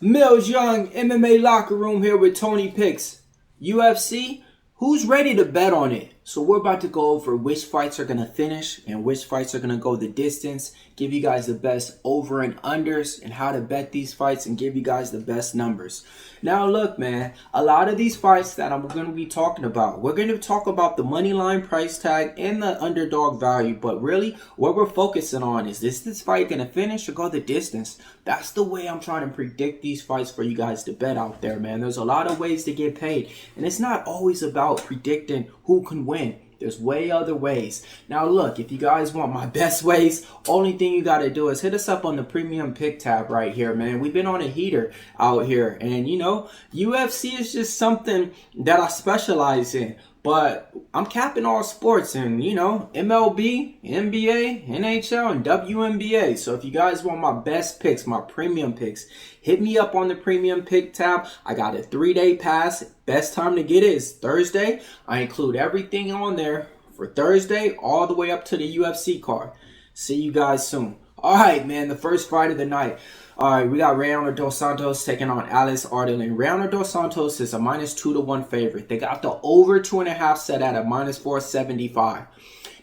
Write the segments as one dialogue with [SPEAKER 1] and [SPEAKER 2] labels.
[SPEAKER 1] Mills Young MMA Locker Room here with Tony Picks. UFC, who's ready to bet on it? So we're about to go over which fights are going to finish and which fights are going to go the distance. Give you guys the best over and unders and how to bet these fights and give you guys the best numbers. Now look, man, a lot of these fights that I'm going to be talking about, we're going to talk about the money line price tag and the underdog value. But really, what we're focusing on is this fight going to finish or go the distance? That's the way I'm trying to predict these fights for you guys to bet out there, man. There's a lot of ways to get paid. And it's not always about predicting who can win. There's way other ways. Now look, if you guys want my best ways, only thing you got to do is hit us up on the premium pick tab right here, man. We've been on a heater out here. And you know, UFC is just something that I specialize in. But I'm capping all sports and, you know, MLB, NBA, NHL, and WNBA. So if you guys want my best picks, my premium picks, hit me up on the premium pick tab. I got a 3-day pass. Best time to get it is Thursday. I include everything on there for Thursday all the way up to the UFC card. See you guys soon. All right, man, the first fight of the night. All right, we got Rayanne Santos taking on Ardelean. Rayanne Santos is a -2-1 favorite. They got the over 2.5 set at a -475.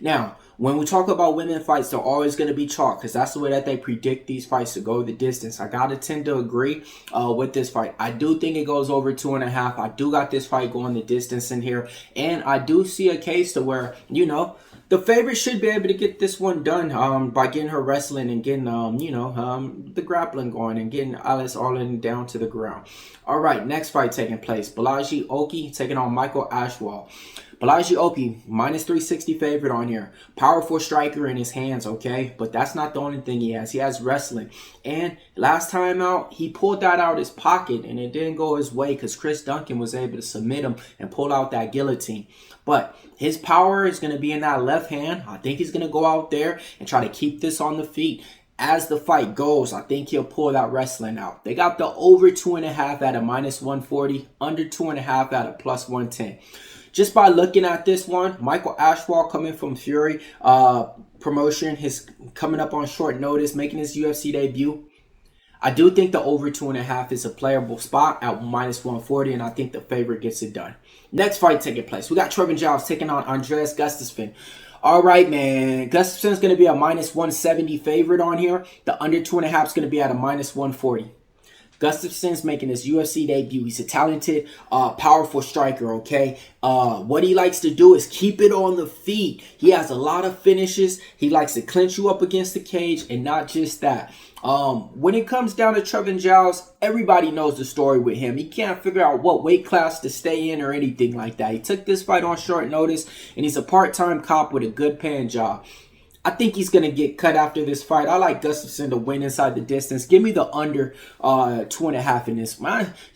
[SPEAKER 1] Now, when we talk about women fights, they're always going to be chalk because that's the way that they predict these fights to go the distance. I got to tend to agree with this fight. I do think it goes over 2.5. I do got this fight going the distance in here. And I do see a case to where, you know, the favorite should be able to get this one done by getting her wrestling and getting, the grappling going and getting Allan down to the ground. All right, next fight taking place. Bolaji Oki taking on Michael Aswell. Bolaji Oki, -360 favorite on here. Powerful striker in his hands, okay? But that's not the only thing he has. He has wrestling. And last time out, he pulled that out his pocket and it didn't go his way because Chris Duncan was able to submit him and pull out that guillotine. But his power is going to be in that left hand. I think he's going to go out there and try to keep this on the feet. As the fight goes, I think he'll pull that wrestling out. They got the over 2.5 at a -140, under 2.5 at a +110. Just by looking at this one, Michael Aswell coming from Fury promotion, his coming up on short notice, making his UFC debut. I do think the over 2.5 is a playable spot at -140, and I think the favorite gets it done. Next fight taking place. We got Trevin Giles taking on Andreas Gustafsson. All right, man. Gustafsson's going to be a -170 favorite on here. The under 2.5 is going to be at a -140. Gustafsson's making his UFC debut. He's a talented, powerful striker, okay? What he likes to do is keep it on the feet. He has a lot of finishes. He likes to clinch you up against the cage, and not just that. When it comes down to Trevin Giles, everybody knows the story with him. He can't figure out what weight class to stay in or anything like that. He took this fight on short notice, and he's a part-time cop with a good paying job. I think he's going to get cut after this fight. I like Gustafsson to win inside the distance. Give me the under 2.5 in this.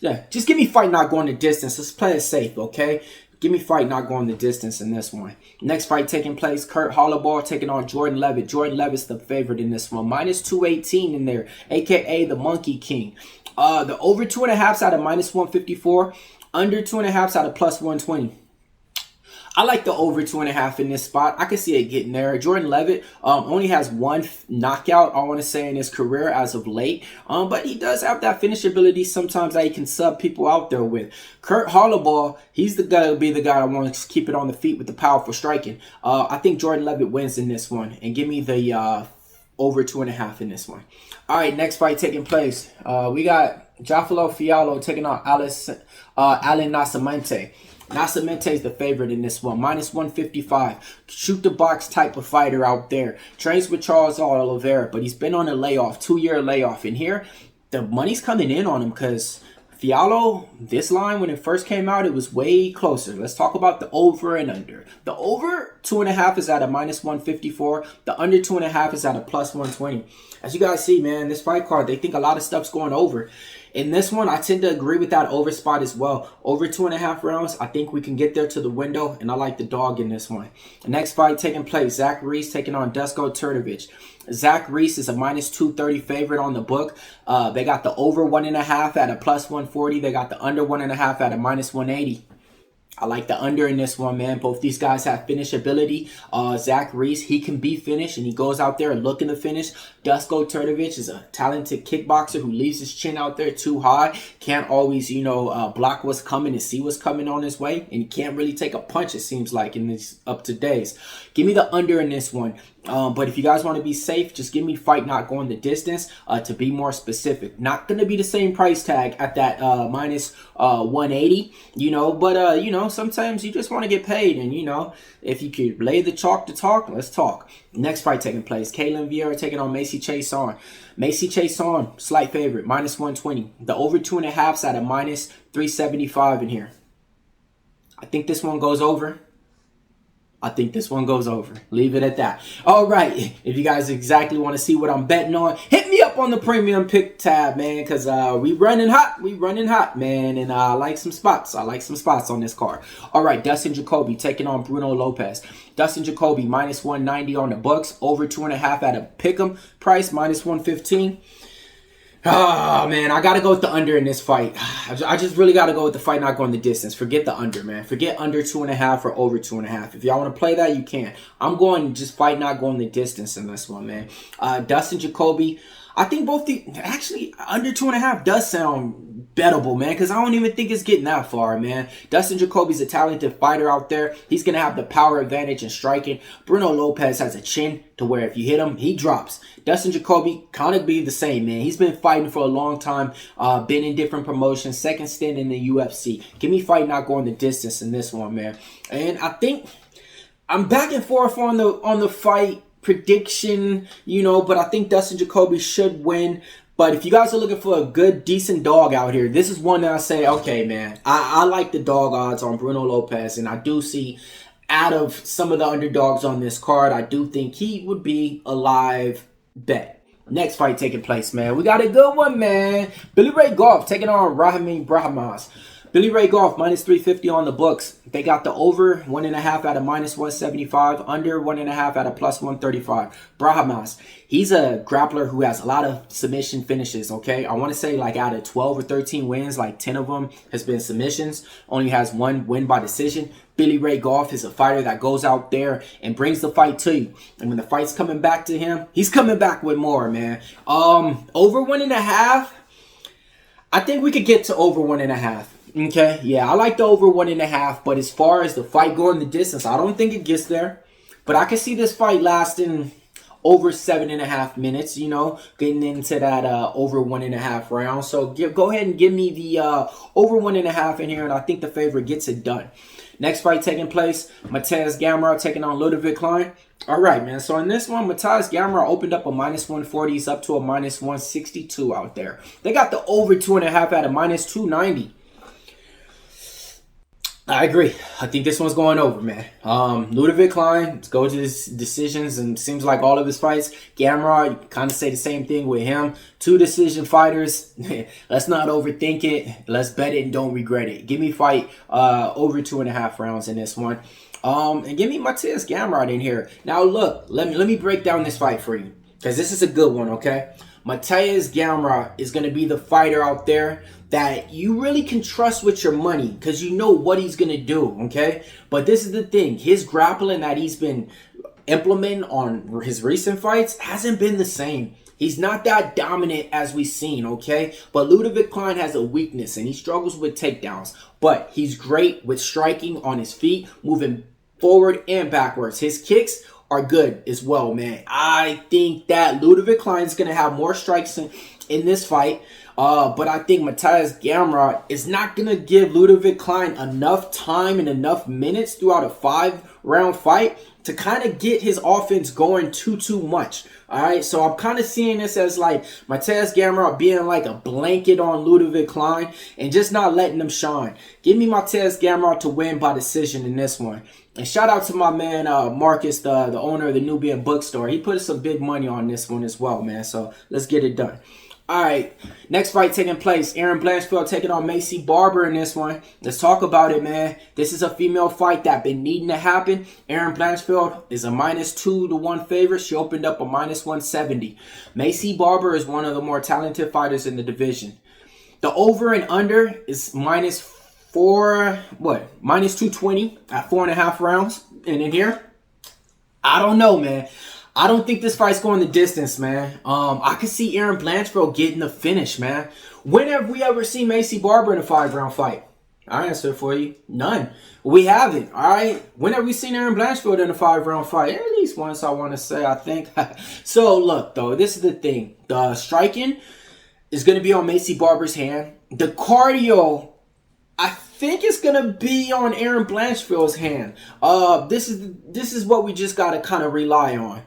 [SPEAKER 1] Yeah, just give me fight not going the distance. Let's play it safe, okay? Give me fight not going the distance in this one. Next fight taking place, Holobaugh taking on Jordan Leavitt. Jordan Leavitt's the favorite in this one. -218 in there, a.k.a. the Monkey King. The over 2.5's at a -154. Under 2.5's at a +120. I like the over 2.5 in this spot. I can see it getting there. Jordan Leavitt only has one knockout, I want to say, in his career as of late. But he does have that finish ability sometimes that he can sub people out there with. Holobaugh, he's the be the guy I want to keep it on the feet with the powerful striking. I think Jordan Leavitt wins in this one. And give me the over 2.5 in this one. All right, next fight taking place. We got Jafel Filho taking on Allan Nascimento. Nascimento is the favorite in this one. -155. Shoot the box type of fighter out there. Trains with Charles Oliveira, but he's been on a layoff, 2-year layoff. And here, the money's coming in on him because Filho, this line, when it first came out, it was way closer. Let's talk about the over and under. The over 2.5 is at a -154. The under 2.5 is at a +120. As you guys see, man, this fight card, they think a lot of stuff's going over. In this one, I tend to agree with that over spot as well. Over 2.5 rounds, I think we can get there to the window, and I like the dog in this one. The next fight taking place, Zachary taking on Duško Todorović. Zach Reese is a -230 favorite on the book. They got the over 1.5 at a +140. They got the under 1.5 at a -180. I like the under in this one, man. Both these guys have finish ability. Zachary, he can be finished, and he goes out there looking to finish. Duško Todorović is a talented kickboxer who leaves his chin out there too high. Can't always, block what's coming and see what's coming on his way. And he can't really take a punch, it seems like, in these up to days. Give me the under in this one. But if you guys want to be safe, just give me fight not going the distance to be more specific. Not going to be the same price tag at that minus 180, but, sometimes you just want to get paid. And, if you could lay the chalk to talk, let's talk. Next fight taking place. Ketlen Vieira taking on Macy Chiasson. Macy Chiasson, slight favorite, minus 120. The over 2.5's at a minus 375 in here. I think this one goes over. Leave it at that. All right. If you guys exactly want to see what I'm betting on, hit me up on the premium pick tab, man, because we running hot, man. And I like some spots. On this card. All right. Dustin Jacoby taking on Bruno Lopes. Dustin Jacoby, minus 190 on the books. Over 2.5 at a pick'em price, minus 115. Oh, man, I got to go with the under in this fight. I just really got to go with the fight not going the distance. Forget the under, man. Forget under 2.5 or over 2.5. If y'all want to play that, you can. I'm going just fight not going the distance in this one, man. Dustin Jacoby, I think actually, under 2.5 does sound bettable, man, because I don't even think it's getting that far, man. Dustin Jacoby's a talented fighter out there. He's going to have the power advantage in striking. Bruno Lopes has a chin to where if you hit him, he drops. Dustin Jacoby kind of be the same, man. He's been fighting for a long time, been in different promotions, second stint in the UFC. Give me fight not going the distance in this one, man. And I think I'm back and forth on the fight prediction, but I think Dustin Jacoby should win. But if you guys are looking for a good, decent dog out here, this is one that I say, okay, man, I like the dog odds on Bruno Lopes, and I do see out of some of the underdogs on this card, I do think he would be a live bet. Next fight taking place, man. We got a good one, man. Billy Ray Goff taking on Ramiz. Billy Ray Goff, minus 350 on the books. They got the over 1.5 at a minus 175, under 1.5 at a plus 135. Ramiz, he's a grappler who has a lot of submission finishes, okay? I want to say like out of 12 or 13 wins, like 10 of them has been submissions. Only has one win by decision. Billy Ray Goff is a fighter that goes out there and brings the fight to you. And when the fight's coming back to him, he's coming back with more, man. Over 1.5, I think we could get to over 1.5. Okay, yeah, I like the over 1.5, but as far as the fight going the distance, I don't think it gets there. But I can see this fight lasting over 7.5 minutes, getting into that over 1.5 round. So go ahead and give me the over 1.5 in here, and I think the favorite gets it done. Next fight taking place, Mateusz Gamrot taking on Leavitt. All right, man. So in this one, Mateusz Gamrot opened up a minus 140s up to a minus 162 out there. They got the over 2.5 at a minus 290. I agree. I think this one's going over, man. Leavitt, let's go to his decisions, and seems like all of his fights. Gamrot, you kind of say the same thing with him. 2 decision fighters. Let's not overthink it. Let's bet it and don't regret it. Give me fight over 2.5 rounds in this one. And give me Mateusz Gamrot in here. Now look, let me break down this fight for you, because this is a good one, okay? Mateusz Gamrot is going to be the fighter out there that you really can trust with your money, because you know what he's going to do, okay? But this is the thing. His grappling that he's been implementing on his recent fights hasn't been the same. He's not that dominant as we've seen, okay? But Leavitt has a weakness, and he struggles with takedowns. But he's great with striking on his feet, moving forward and backwards. His kicks are good as well, man. I think that Leavitt is going to have more strikes in this fight. But I think Mateusz Gamrot is not going to give Leavitt enough time and enough minutes throughout a 5-round fight to kind of get his offense going too much. All right, so I'm kind of seeing this as like Mateusz Gamrot being like a blanket on Leavitt and just not letting them shine. Give me Mateusz Gamrot to win by decision in this one. And shout out to my man Marcus, the owner of the Nubian bookstore. He put some big money on this one as well, man. So let's get it done. All right, next fight taking place. Blanchfield taking on Macy Barber in this one. Let's talk about it, man. This is a female fight that been needing to happen. Blanchfield is a minus 2-1 favorite. She opened up a minus 170. Macy Barber is one of the more talented fighters in the division. The over and under is minus for what? Minus 220 at 4.5 rounds. And in here, I don't know, man. I don't think this fight's going the distance, man. I could see Erin Blanchfield getting the finish, man. When have we ever seen Macy Barber in a 5-round fight? I'll answer it for you. None. We haven't, all right? When have we seen Erin Blanchfield in a 5-round fight? At least once, I want to say, I think. So, look, though, this is the thing. The striking is going to be on Macy Barber's hand. The cardio, I think it's going to be on Erin Blanchfield's hand. This is what we just got to kind of rely on.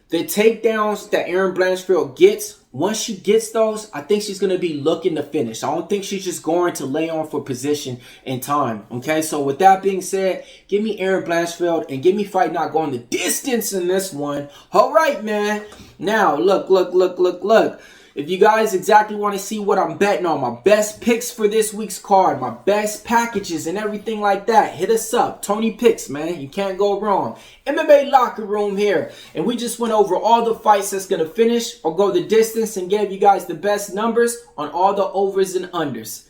[SPEAKER 1] The takedowns that Erin Blanchfield gets, once she gets those, I think she's going to be looking to finish. I don't think she's just going to lay on for position and time. Okay, so with that being said, give me Erin Blanchfield and give me fight not going the distance in this one. All right, man. Now, look. If you guys exactly want to see what I'm betting on, my best picks for this week's card, my best packages and everything like that, hit us up. Tony Picks, man. You can't go wrong. MMA Locker Room here. And we just went over all the fights that's going to finish or go the distance and gave you guys the best numbers on all the overs and unders.